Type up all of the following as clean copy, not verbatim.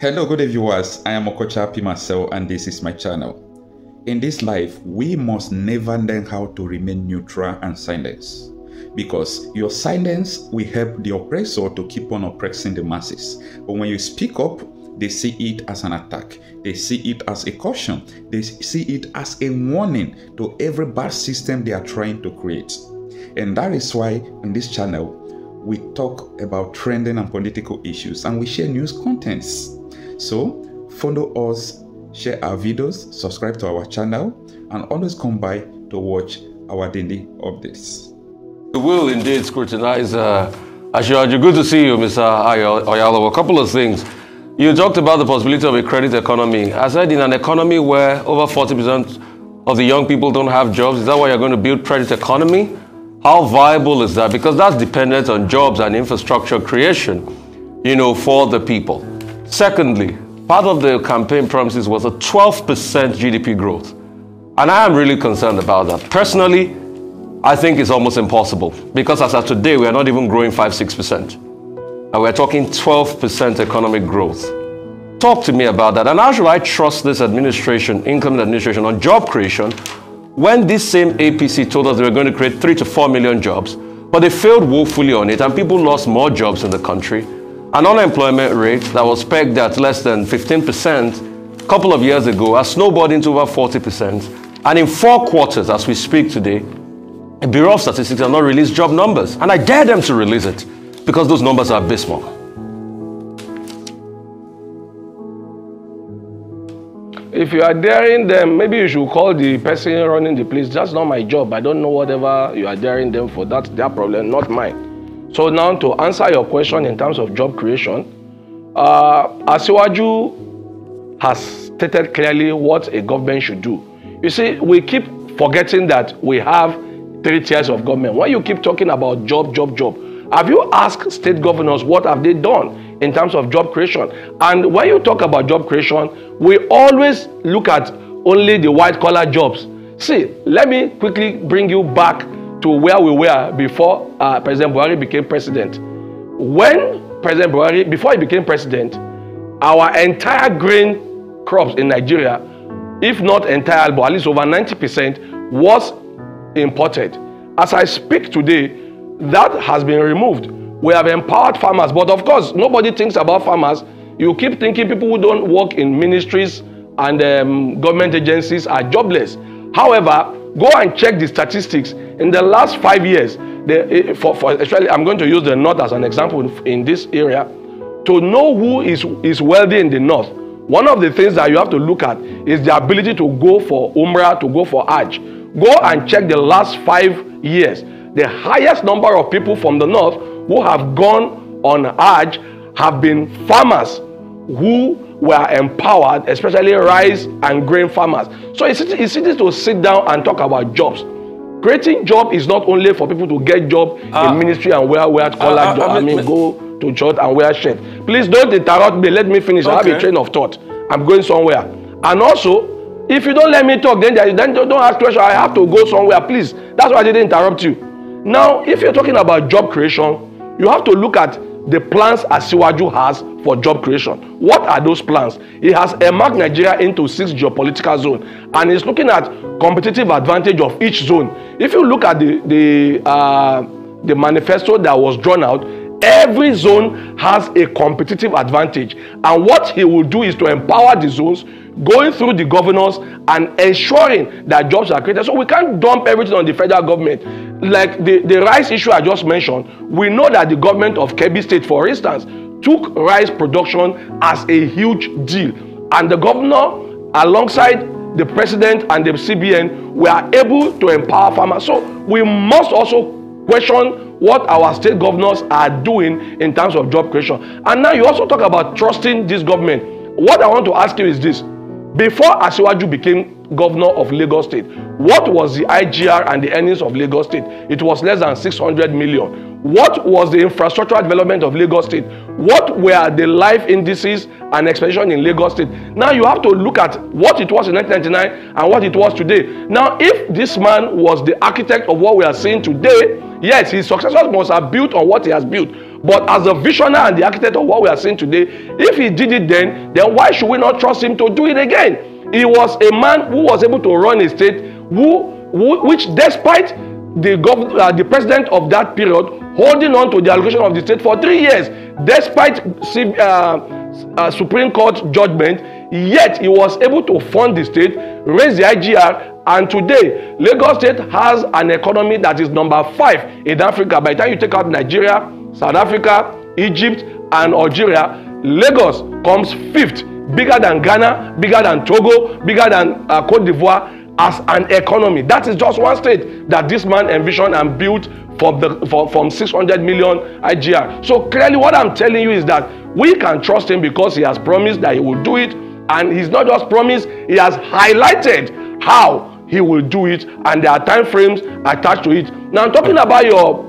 Hello, good day viewers. I am Okocha P. Marcel and this is my channel. In this life, we must never learn how to remain neutral and silent, because your silence will help the oppressor to keep on oppressing the masses. But when you speak up, they see it as an attack. They see it as a caution. They see it as a warning to every bad system they are trying to create. And that is why in this channel, we talk about trending and political issues and we share news contents. So follow us, share our videos, subscribe to our channel, and always come by to watch our daily updates. We will indeed scrutinize. Ashwaju, good to see you, Mr. Oyalo. A couple of things. You talked about the possibility of a credit economy. I said in an economy where over 40% of the young people don't have jobs, is that why you're going to build credit economy? How viable is that? Because that's dependent on jobs and infrastructure creation, for the people. Secondly, part of the campaign promises was a 12% GDP growth. And I am really concerned about that. Personally, I think it's almost impossible because as of today, we are not even growing 5-6%. And we're talking 12% economic growth. Talk to me about that. And how should I trust this administration, incoming administration, on job creation when this same APC told us they were going to create 3 to 4 million jobs, but they failed woefully on it and people lost more jobs in the country? An unemployment rate that was pegged at less than 15% a couple of years ago has snowballed into over 40%. And in 4 quarters, as we speak today, the Bureau of Statistics have not released job numbers. And I dare them to release it because those numbers are abysmal. If you are daring them, maybe you should call the person running the place. That's not my job. I don't know whatever you are daring them for. That's their problem, not mine. So now to answer your question in terms of job creation, Asiwaju has stated clearly what a government should do. You see, we keep forgetting that we have 3 tiers of government. When you keep talking about job, have you asked state governors what have they done in terms of job creation? And when you talk about job creation, we always look at only the white-collar jobs. See, let me quickly bring you back to where we were before President Buhari became president. When President Buhari, before he became president, our entire grain crops in Nigeria, if not entire, but at least over 90%, was imported. As I speak today, that has been removed. We have empowered farmers, but of course, nobody thinks about farmers. You keep thinking people who don't work in ministries and government agencies are jobless. However, go and check the statistics. In the last 5 years, especially, I'm going to use the North as an example in this area. To know who is wealthy in the North, one of the things that you have to look at is the ability to go for Umrah, to go for Hajj. Go and check the last 5 years. The highest number of people from the North who have gone on Hajj have been farmers who were empowered, especially rice and grain farmers. So it's easy to sit down and talk about jobs. Creating job is not only for people to get job in ministry and wear collar job. Go to church and wear shirt. Please don't interrupt me. Let me finish. Okay. I have a train of thought. I'm going somewhere. And also, if you don't let me talk, then don't ask questions. I have to go somewhere. Please. That's why I didn't interrupt you. Now, if you're talking about job creation, you have to look at the plans Asiwaju has for job creation. What are those plans? He has earmarked Nigeria into 6 geopolitical zones, and he's looking at competitive advantage of each zone. If you look at the manifesto that was drawn out, every zone has a competitive advantage, and what he will do is to empower the zones, going through the governors and ensuring that jobs are created. So we can't dump everything on the federal government. Like the rice issue I just mentioned, we know that the government of Kebbi State, for instance, took rice production as a huge deal. And the governor, alongside the president and the CBN, were able to empower farmers. So we must also question what our state governors are doing in terms of job creation. And now you also talk about trusting this government. What I want to ask you is this. Before Asiwaju became governor of Lagos State, what was the IGR and the earnings of Lagos State? It was less than 600 million. What was the infrastructural development of Lagos State? What were the life indices and expansion in Lagos State? Now you have to look at what it was in 1999 and what it was today. Now, if this man was the architect of what we are seeing today, yes, his successors must have built on what he has built. But as a visionary and the architect of what we are seeing today, if he did it then why should we not trust him to do it again? He was a man who was able to run a state which despite the president of that period holding on to the allocation of the state for 3 years, despite Supreme Court judgment, yet he was able to fund the state, raise the IGR, and today Lagos State has an economy that is number 5 in Africa. By the time you take out Nigeria, South Africa, Egypt, and Algeria, Lagos comes 5th, bigger than Ghana, bigger than Togo, bigger than Cote d'Ivoire as an economy. That is just one state that this man envisioned and built from 600 million IGR. So clearly what I'm telling you is that we can trust him because he has promised that he will do it, and he's not just promised, he has highlighted how he will do it, and there are time frames attached to it. Now I'm talking about your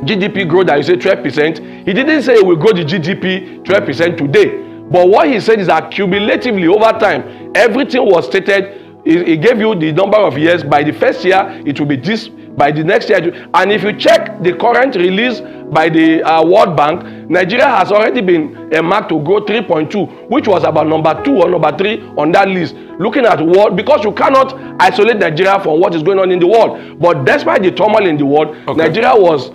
GDP growth that you say 12%. He didn't say he will grow the GDP 12% today, but what he said is that cumulatively over time, everything was stated. He gave you the number of years. By the first year it will be this, by the next year, and if you check the current release by the World Bank, Nigeria has already been marked to grow 3.2, which was about number 2 or number 3 on that list. Looking at world, because you cannot isolate Nigeria from what is going on in the world. But despite the turmoil in the world, Nigeria was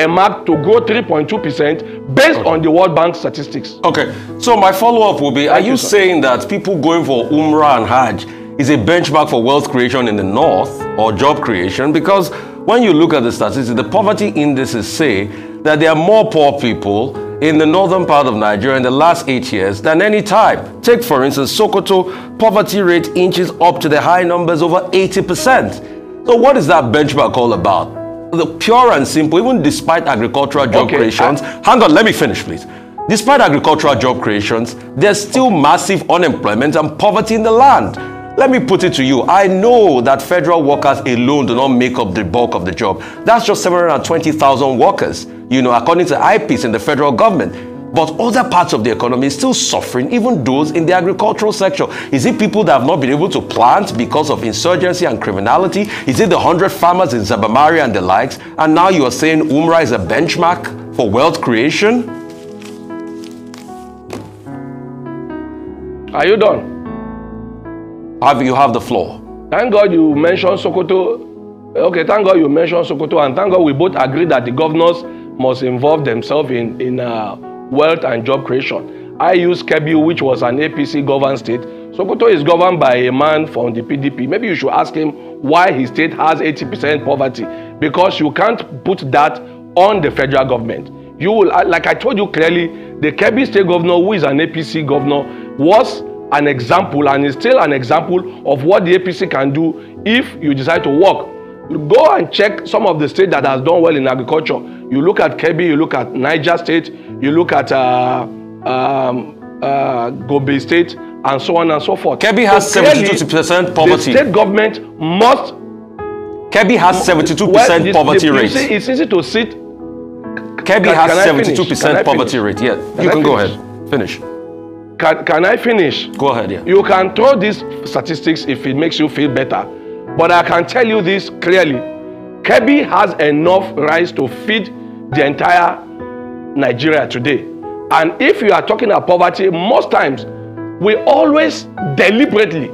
marked to grow 3.2% based on the World Bank statistics. Okay, so my follow-up will be, are you saying that people going for Umrah and Hajj is a benchmark for wealth creation in the north or job creation? Because when you look at the statistics, the poverty indices say that there are more poor people in the northern part of Nigeria in the last 8 years than any time. Take, for instance, Sokoto, poverty rate inches up to the high numbers over 80%. So what is that benchmark all about? The pure and simple, even despite agricultural job creations, hang on, let me finish, please. Despite agricultural job creations, there's still massive unemployment and poverty in the land. Let me put it to you. I know that federal workers alone do not make up the bulk of the job. That's just 720,000 workers, according to APC in the federal government. But other parts of the economy is still suffering, even those in the agricultural sector. Is it people that have not been able to plant because of insurgency and criminality? Is it the 100 farmers in Zabamari and the likes? And now you are saying Umrah is a benchmark for wealth creation? Are you done? You have the floor. Thank God you mentioned Sokoto. Okay, thank God you mentioned Sokoto, and thank God we both agree that the governors must involve themselves in wealth and job creation. I use Kebbi, which was an APC governed state. Sokoto is governed by a man from the PDP. Maybe you should ask him why his state has 80% poverty, because you can't put that on the federal government. You will, like I told you clearly, the Kebbi state governor, who is an APC governor, was an example and is still an example of what the APC can do if you decide to work. Go and check some of the states that has done well in agriculture. You look at Kebbi, you look at Niger State, you look at Gombe State, and so on and so forth. Kebbi has 72% poverty. The state government must... Kebbi has 72% poverty rate. It's easy to sit... Kebbi has 72% poverty rate. Yeah, you can go ahead. Finish. Can I finish? Go ahead, yeah. You can throw these statistics if it makes you feel better. But I can tell you this clearly. Kebbi has enough rice to feed the entire Nigeria today. And if you are talking about poverty, most times we always deliberately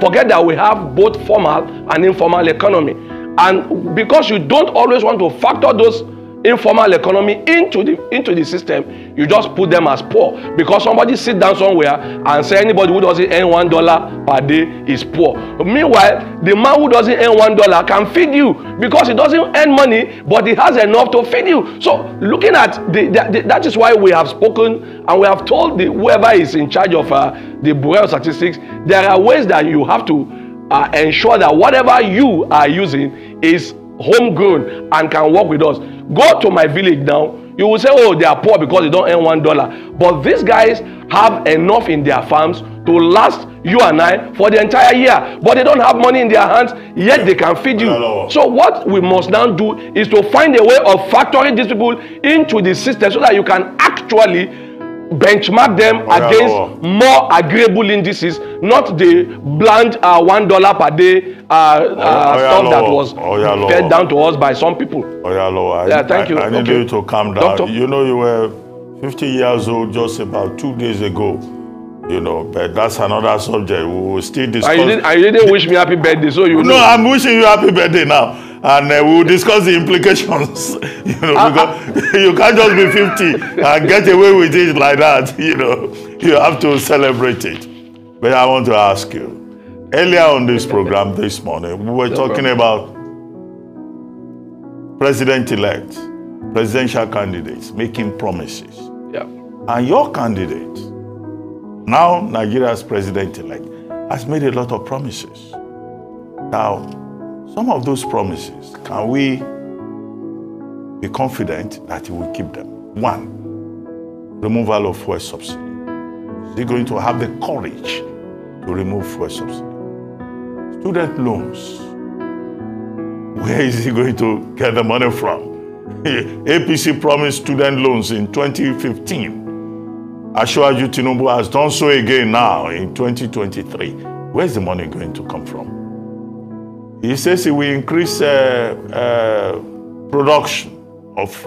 forget that we have both formal and informal economy. And because you don't always want to factor those informal economy into the system, you just put them as poor, because somebody sit down somewhere and say anybody who doesn't earn $1 per day is poor. Meanwhile, the man who doesn't earn $1 can feed you, because he doesn't earn money, but he has enough to feed you. So looking at that is why we have spoken and we have told whoever is in charge of the Bureau of Statistics, there are ways that you have to ensure that whatever you are using is homegrown and can work with us. Go to my village now, you will say, oh, they are poor because they don't earn $1. But these guys have enough in their farms to last you and I for the entire year. But they don't have money in their hands, yet they can feed you. So what we must now do is to find a way of factoring these people into the system so that you can actually benchmark them against more agreeable indices, not the bland $1 per day stuff that was fed down to us by some people. Thank you. I need you to calm down. Doctor? You know, you were 50 years old just about 2 days ago. You know, but that's another subject. We will still discuss. And you didn't wish me happy birthday, so you know. No, I'm wishing you happy birthday now. And we will discuss the implications. You know, because you can't just be 50 and get away with it like that. You know, you have to celebrate it. But I want to ask you, earlier on this program this morning, we were talking about president-elect, presidential candidates making promises. Yeah. And your candidate, now Nigeria's president-elect, has made a lot of promises. Now, some of those promises, can we be confident that he will keep them? One, removal of fuel subsidy. Is he going to have the courage to remove fuel subsidy? Student loans. Where is he going to get the money from? APC promised student loans in 2015. Asiwaju Tinubu has done so again now in 2023. Where's the money going to come from? He says he will increase production of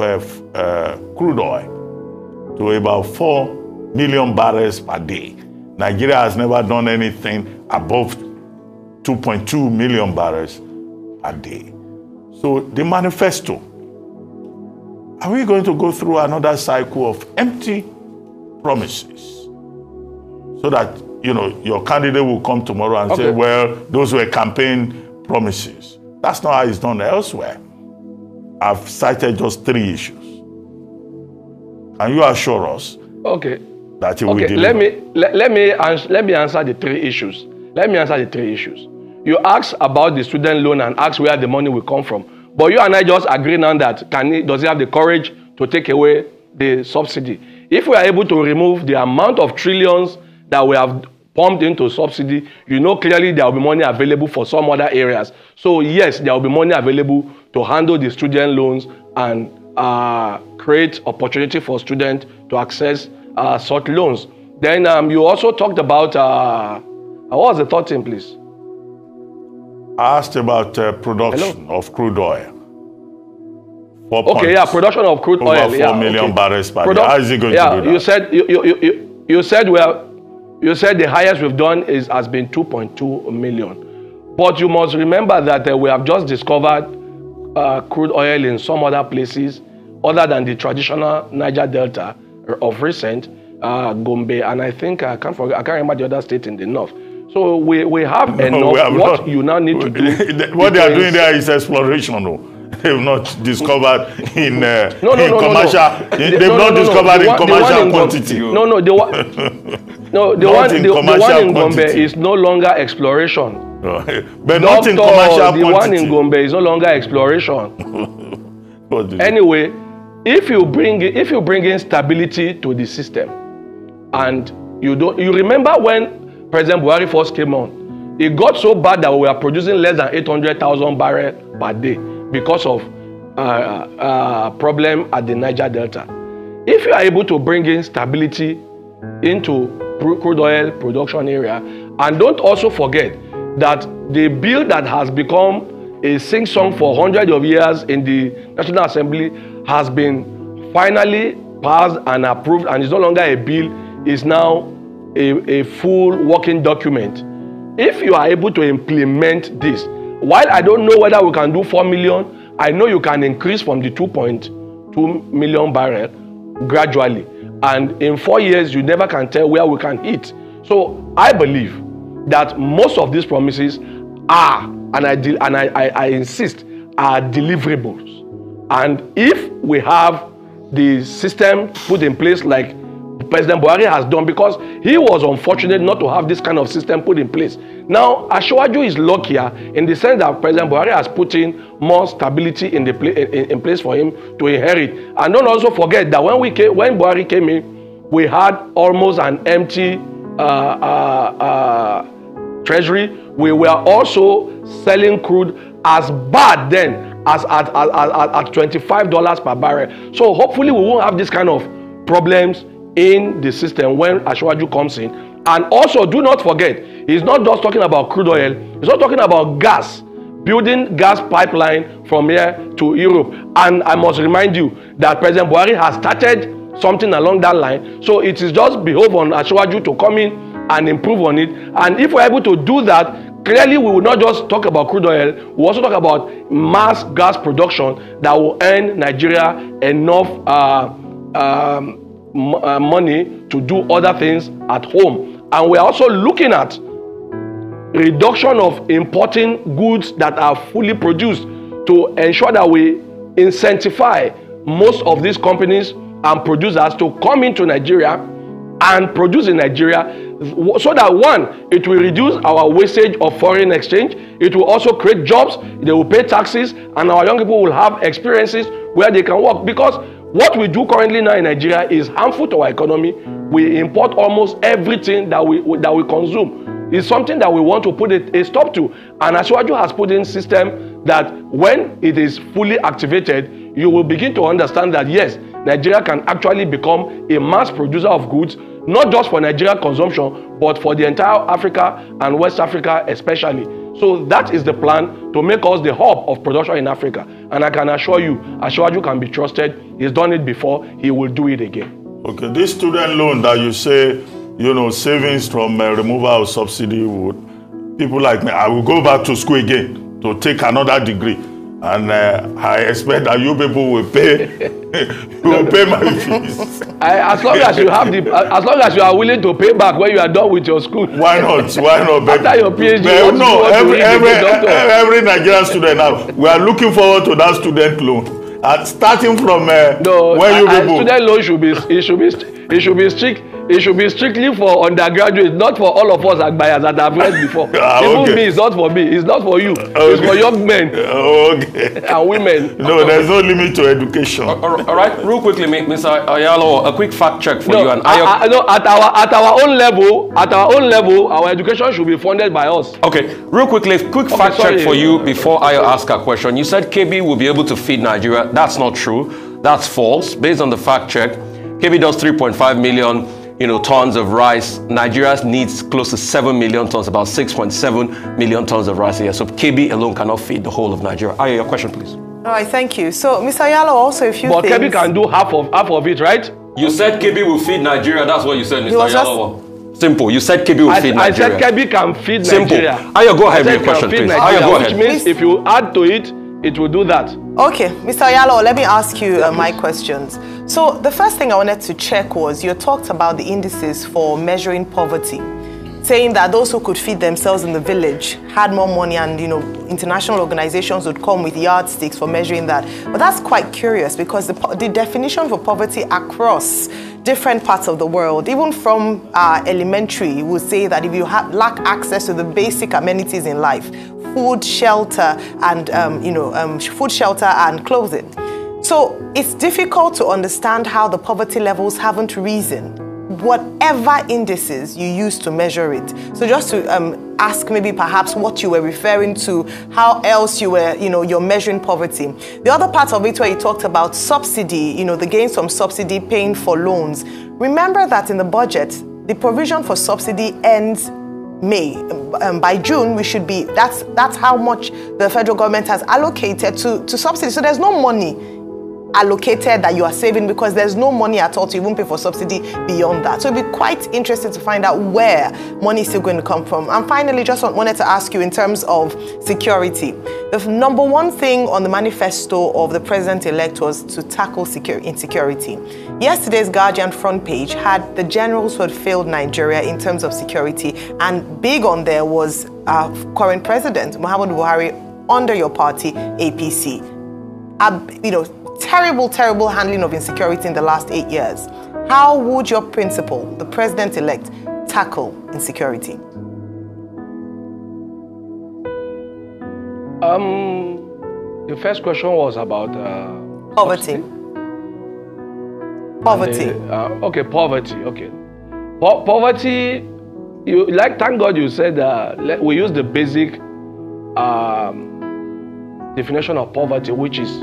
crude oil to about 4 million barrels per day. Nigeria has never done anything above 2.2 million barrels a day. So the manifesto, are we going to go through another cycle of empty promises so that, you know, your candidate will come tomorrow and say, well, those were campaign promises? That's not how it's done elsewhere. I've cited just 3 issues. Can you assure us that you will deliver? Let me answer the 3 issues. Let me answer the 3 issues. You asked about the student loan and asked where the money will come from. But you and I just agree now that does he have the courage to take away the subsidy? If we are able to remove the amount of trillions that we have pumped into subsidy, you know clearly there will be money available for some other areas. So yes, there will be money available to handle the student loans and create opportunity for students to access such loans. Then you also talked about, what was the third thing, please? I asked about production of crude oil. Production of crude oil. Over 4 million barrels per day. How is he going to do that? You said the highest we've done has been 2.2 million. But you must remember that we have just discovered crude oil in some other places other than the traditional Niger Delta of recent, Gombe, and I think I can't remember the other state in the north. So we have enough. What you now need to do. What they are doing there is exploration. No. They've not discovered in commercial. They've not discovered in commercial quantity. The one in Gombe is no longer exploration. But not in commercial quantity. The one in Gombe is no longer exploration. Anyway, if you bring in stability to the system, and you remember when President Buhari first came on, it got so bad that we were producing less than 800,000 barrels per day because of problem at the Niger Delta. If you are able to bring in stability into crude oil production area, and don't also forget that the bill that has become a sing-song for hundreds of years in the National Assembly has been finally passed and approved, and is no longer a bill, is now a full working document. If you are able to implement this, while I don't know whether we can do 4 million, I know you can increase from the 2.2 million barrel gradually. And in 4 years, you never can tell where we can hit. So I believe that most of these promises are, and I insist, are deliverables. And if we have the system put in place like President Buhari has done, because he was unfortunate not to have this kind of system put in place. Now, Asiwaju is luckier in the sense that President Buhari has put in more stability in place for him to inherit. And don't also forget that when Buhari came in, we had almost an empty treasury. We were also selling crude as bad then as at $25 per barrel. So hopefully we won't have this kind of problems in the system when Asiwaju comes in. And also, do not forget, he's not just talking about crude oil, he's not talking about gas, building gas pipeline from here to Europe. And I must remind you that President Buhari has started something along that line. So it is just behove on Asiwaju to come in and improve on it. And if we're able to do that, clearly we will not just talk about crude oil, we'll also talk about mass gas production that will earn Nigeria enough money to do other things at home. And we're also looking at reduction of importing goods that are fully produced to ensure that we incentivize most of these companies and producers to come into Nigeria and produce in Nigeria, so that one, it will reduce our wastage of foreign exchange, it will also create jobs, they will pay taxes, and our young people will have experiences where they can work. Because what we do currently now in Nigeria is harmful to our economy. We import almost everything that we consume. It's something that we want to put a stop to. And Asiwaju has put in a system that when it is fully activated, you will begin to understand that yes, Nigeria can actually become a mass producer of goods, not just for Nigerian consumption, but for the entire Africa and West Africa especially. So that is the plan, to make us the hub of production in Africa. And I can assure you, Asiwaju can be trusted. He's done it before, he will do it again. Okay, this student loan that you say, you know, savings from removal of subsidy would, people like me, I will go back to school again to take another degree. And I expect that you people will pay, will pay my fees. As long as you have as long as you are willing to pay back when you are done with your school. Why not? Why not? After your PhD, no, every Nigerian student now, we are looking forward to that student loan. Starting from when you people. Student loan should be strictly for undergraduates, not for all of us Agbayas that I've read before. Even me, it's not for me, it's not for you. It's for young men and women. No, there's no limit to education. All right, real quickly, Mr. Ayalo, a quick fact check for you. And at our own level, our education should be funded by us. Okay, real quickly, quick fact check for you before I ask a question. You said KB will be able to feed Nigeria. That's not true. That's false. Based on the fact check, KB does 3.5 million tons of rice. Nigeria needs close to 7 million tons, about 6.7 million tons of rice a year. So KB alone cannot feed the whole of Nigeria. Aya, your question, please. All right, thank you. So, Mr. Ayalo, also a few things. But KB can do half of it, right? You said KB will feed Nigeria. That's what you said, Mr. Ayalo. Simple. You said KB will feed Nigeria. I said KB can feed Nigeria. Simple. Aya, go ahead with your question, please. Aya, go ahead. Which means if you add to it, it will do that. Okay, Mr. Ayalo, let me ask you my questions. So the first thing I wanted to check was, you talked about the indices for measuring poverty, saying that those who could feed themselves in the village had more money, and international organizations would come with yardsticks for measuring that. But that's quite curious, because the definition for poverty across different parts of the world, even from elementary, would say that if you lack access to the basic amenities in life, food, shelter, and food, shelter, and clothing. So it's difficult to understand how the poverty levels haven't risen, whatever indices you use to measure it. So just to ask maybe perhaps what you were referring to, how else you were, you're measuring poverty. The other part of it where you talked about subsidy, the gains from subsidy, paying for loans. Remember that in the budget, the provision for subsidy ends May. By June, we should be, that's how much the federal government has allocated to subsidy. So there's no money allocated that you are saving, because there's no money at all to even pay for subsidy beyond that. So it'd be quite interesting to find out where money is still going to come from. And finally, just wanted to ask you in terms of security. The number one thing on the manifesto of the president-elect was to tackle insecurity. Yesterday's Guardian front page had the generals who had failed Nigeria in terms of security, and big on there was our current president, Muhammadu Buhari, under your party, APC. Terrible handling of insecurity in the last 8 years. How would your principal, the president-elect, tackle insecurity? The first question was about poverty. Poverty. Okay, poverty. Okay, poverty. Thank God you said we use the basic definition of poverty, which is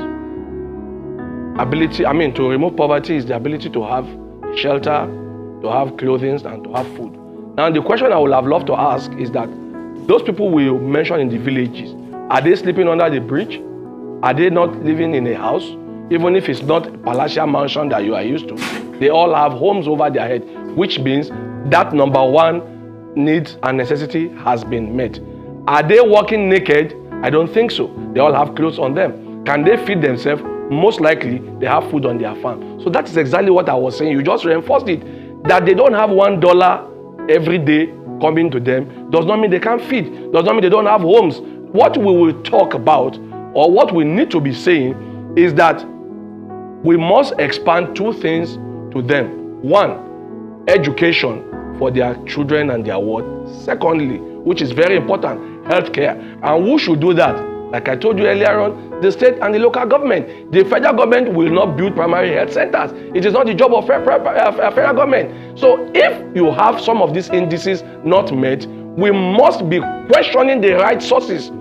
ability. To remove poverty is the ability to have shelter, to have clothing, and to have food. Now, the question I would have loved to ask is that those people we mentioned in the villages, are they sleeping under the bridge? Are they not living in a house? Even if it's not a palatial mansion that you are used to, they all have homes over their head, which means that number one need and necessity has been met. Are they walking naked? I don't think so. They all have clothes on them. Can they feed themselves? Most likely, they have food on their farm. So that is exactly what I was saying. You just reinforced it. That they don't have $1 every day coming to them does not mean they can't feed. Does not mean they don't have homes. What we will talk about, or what we need to be saying, is that we must expand two things to them. One, education for their children and their world. Secondly, which is very important, healthcare. And who should do that? Like I told you earlier on, the state and the local government. The federal government will not build primary health centers. It is not the job of federal government. So if you have some of these indices not met, we must be questioning the right sources.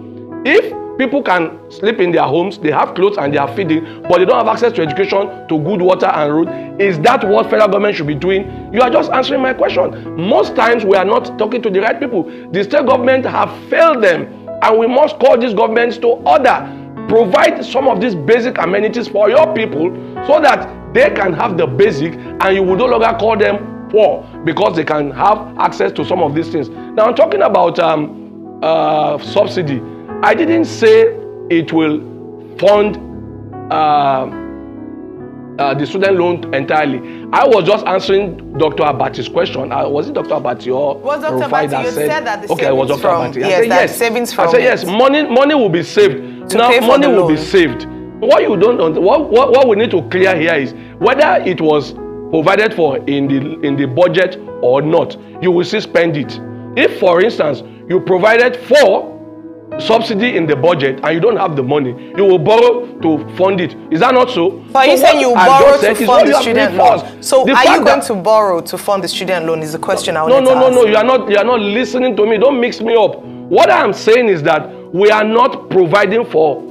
If people can sleep in their homes, they have clothes and they are feeding, but they don't have access to education, to good water and road, is that what federal government should be doing? You are just answering my question. Most times we are not talking to the right people. The state government have failed them, and we must call these governments to order. Provide some of these basic amenities for your people so that they can have the basic, and you will no longer call them poor because they can have access to some of these things. Now I'm talking about subsidy. I didn't say it will fund the student loan entirely. I was just answering Dr. Abati's question. Was it Dr. Abati or Rufai that said that? Okay, it was Dr. Abati. Yes, I said yes. Savings from I said yes. Money will be saved. Now money will be saved. What you don't, what we need to clear here is whether it was provided for in the budget or not. You will still spend it. If, for instance, you provided for subsidy in the budget and you don't have the money, you will borrow to fund it. Is that not so? So are you saying you borrow to fund the student loan? So are you going to borrow to fund the student loan is the question I wanted to ask. No, you are not listening to me. Don't mix me up. What I am saying is that we are not providing for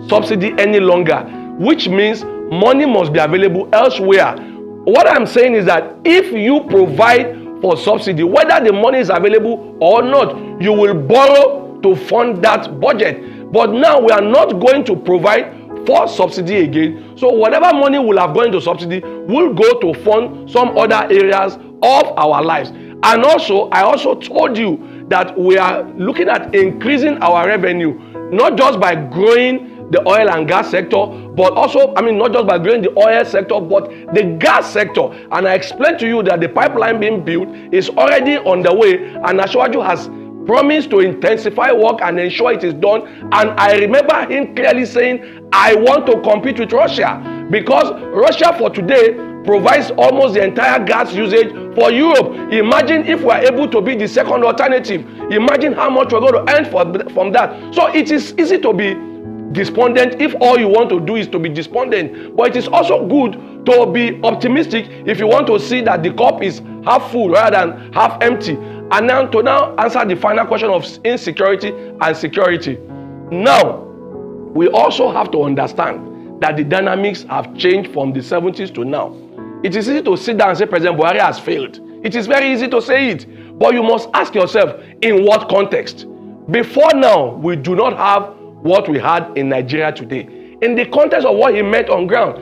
subsidy any longer, which means money must be available elsewhere. What I'm saying is that if you provide for subsidy, whether the money is available or not, you will borrow to fund that budget. But now we are not going to provide for subsidy again. So whatever money will have gone into subsidy will go to fund some other areas of our lives. And also, I also told you that we are looking at increasing our revenue, not just by growing the oil and gas sector, but also, not just by growing the oil sector, but the gas sector. And I explained to you that the pipeline being built is already on the way, and Ashwaju has promised to intensify work and ensure it is done. And I remember him clearly saying, I want to compete with Russia, because Russia for today provides almost the entire gas usage for Europe. Imagine if we are able to be the second alternative. Imagine how much we're going to earn from that. So it is easy to be despondent if all you want to do is to be despondent. But it is also good to be optimistic if you want to see that the cup is half full rather than half empty. And now to answer the final question of insecurity and security. Now, we also have to understand that the dynamics have changed from the 70s to now. It is easy to sit down and say President Buhari has failed. It is very easy to say it. But you must ask yourself, in what context? Before now, we do not have what we had in Nigeria today. In the context of what he met on ground,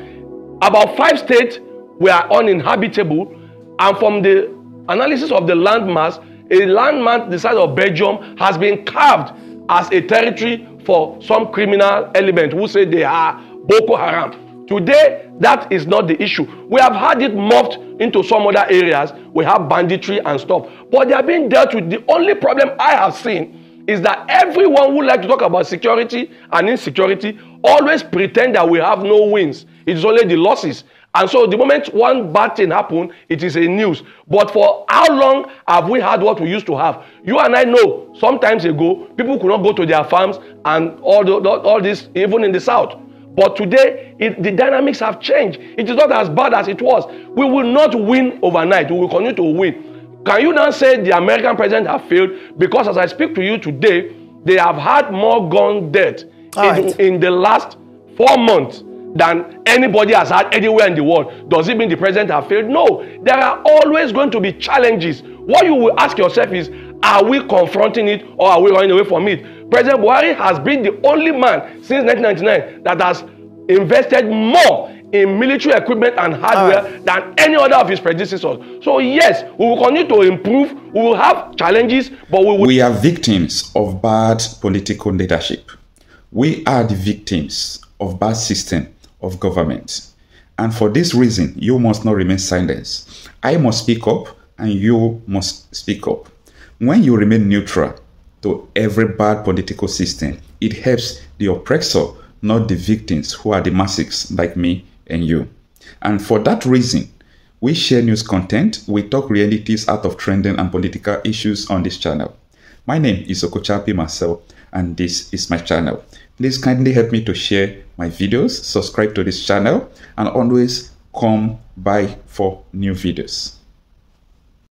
about 5 states were uninhabitable, and from the analysis of the landmass, a landmass the size of Belgium has been carved as a territory for some criminal element who say they are Boko Haram. Today, that is not the issue. We have had it morphed into some other areas. We have banditry and stuff, but they are being dealt with. The only problem I have seen is that everyone who like to talk about security and insecurity always pretend that we have no wins. It is only the losses. And so the moment one bad thing happens, it is a news. But for how long have we had what we used to have? You and I know, sometimes ago, people could not go to their farms and all this, even in the south. But today, the dynamics have changed. It is not as bad as it was. We will not win overnight. We will continue to win. Can you now say the American president have failed? Because as I speak to you today, they have had more gun deaths in the last 4 months than anybody has had anywhere in the world. Does it mean the president has failed? No. There are always going to be challenges. What you will ask yourself is, are we confronting it or are we running away from it? President Buhari has been the only man since 1999 that has invested more in military equipment and hardware than any other of his predecessors. So yes, we will continue to improve. We will have challenges, but we will... We are victims of bad political leadership. We are the victims of bad system of government. And for this reason, you must not remain silent. I must speak up and you must speak up. When you remain neutral to every bad political system, it helps the oppressor, not the victims who are the masses like me and you. And for that reason, we share news content, we talk realities out of trending and political issues on this channel. My name is Okochapi Marcel and this is my channel. Please kindly help me to share my videos, subscribe to this channel, and always come by for new videos.